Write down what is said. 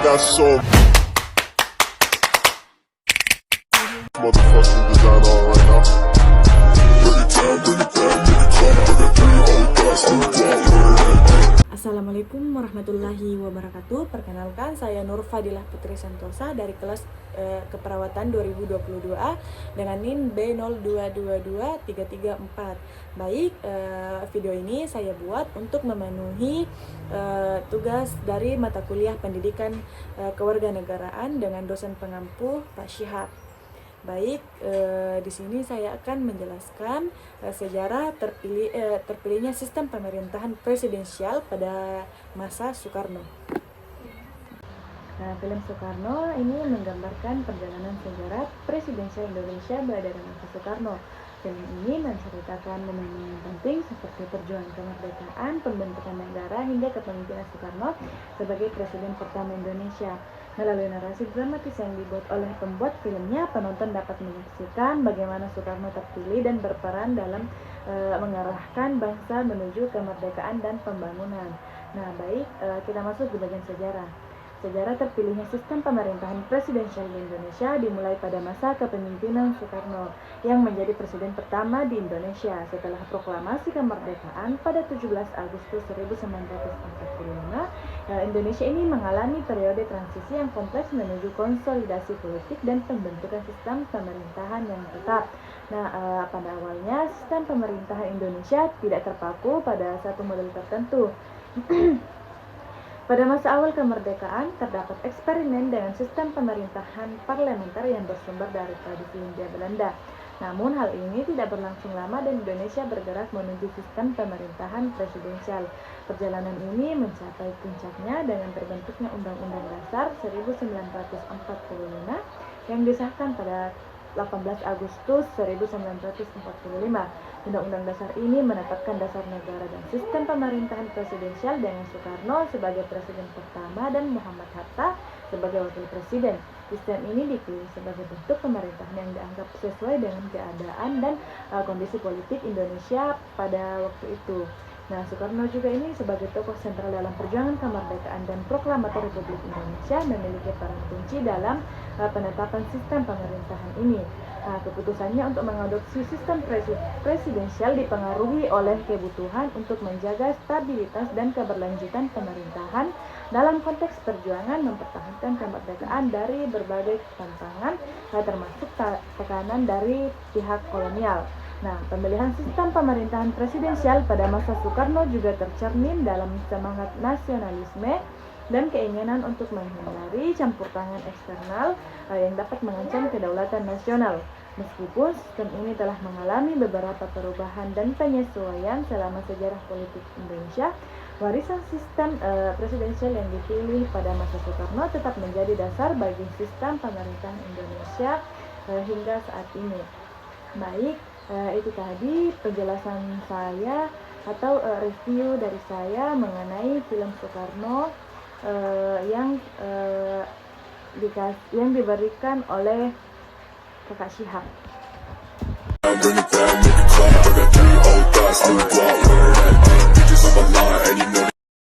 got so motherfucking design on right now. Bring it down, bring it down, make it clap. I got 3 old guys on the block. Assalamualaikum warahmatullahi wabarakatuh. Perkenalkan, saya Nur Fadilah Putri Santosa dari kelas keperawatan 2022A dengan NIM B0222334. Baik, video ini saya buat untuk memenuhi tugas dari mata kuliah pendidikan kewarganegaraan dengan dosen pengampu Pak Syihab. Baik, di sini saya akan menjelaskan sejarah terpilihnya sistem pemerintahan presidensial pada masa Soekarno. Nah, film Soekarno ini menggambarkan perjalanan sejarah presidensial Indonesia pada masa Soekarno. Film ini menceritakan momen-momen penting seperti perjuangan kemerdekaan, pembentukan negara hingga kepemimpinan Soekarno sebagai presiden pertama Indonesia. Melalui narasi dramatis yang dibuat oleh pembuat filmnya, penonton dapat menyaksikan bagaimana Soekarno terpilih dan berperan dalam mengarahkan bangsa menuju kemerdekaan dan pembangunan. Nah, baik, kita masuk ke bagian sejarah. Sejarah terpilihnya sistem pemerintahan presidensial di Indonesia dimulai pada masa kepemimpinan Soekarno yang menjadi presiden pertama di Indonesia setelah proklamasi kemerdekaan pada 17 Agustus 1945. Indonesia ini mengalami periode transisi yang kompleks menuju konsolidasi politik dan pembentukan sistem pemerintahan yang tetap. Nah, pada awalnya sistem pemerintahan Indonesia tidak terpaku pada satu model tertentu. Pada masa awal kemerdekaan, terdapat eksperimen dengan sistem pemerintahan parlementer yang bersumber dari tradisi Hindia Belanda. Namun hal ini tidak berlangsung lama dan Indonesia bergerak menuju sistem pemerintahan presidensial. Perjalanan ini mencapai puncaknya dengan terbentuknya Undang-Undang Dasar 1945 yang disahkan pada 18 Agustus 1945. Undang-Undang Dasar ini menetapkan dasar negara dan sistem pemerintahan presidensial dengan Soekarno sebagai presiden pertama dan Muhammad Hatta sebagai wakil presiden. Sistem ini dipilih sebagai bentuk pemerintahan yang dianggap sesuai dengan keadaan dan kondisi politik Indonesia pada waktu itu. Nah, Soekarno juga ini sebagai tokoh sentral dalam perjuangan kemerdekaan dan proklamator Republik Indonesia memiliki peran kunci dalam penetapan sistem pemerintahan ini. Nah, keputusannya untuk mengadopsi sistem presidensial dipengaruhi oleh kebutuhan untuk menjaga stabilitas dan keberlanjutan pemerintahan dalam konteks perjuangan mempertahankan kemerdekaan dari berbagai tantangan, termasuk tekanan dari pihak kolonial. Nah, pemilihan sistem pemerintahan presidensial pada masa Soekarno juga tercermin dalam semangat nasionalisme dan keinginan untuk menghindari campur tangan eksternal yang dapat mengancam kedaulatan nasional. Meskipun sistem ini telah mengalami beberapa perubahan dan penyesuaian selama sejarah politik Indonesia, warisan sistem presidensial yang dipilih pada masa Soekarno tetap menjadi dasar bagi sistem pemerintahan Indonesia hingga saat ini. Baik, itu tadi penjelasan saya atau review dari saya mengenai film Soekarno yang diberikan oleh Kakak Syihab. Bring it down, make it clap. I got 3 old guys on the block. Bitches on my line, and you know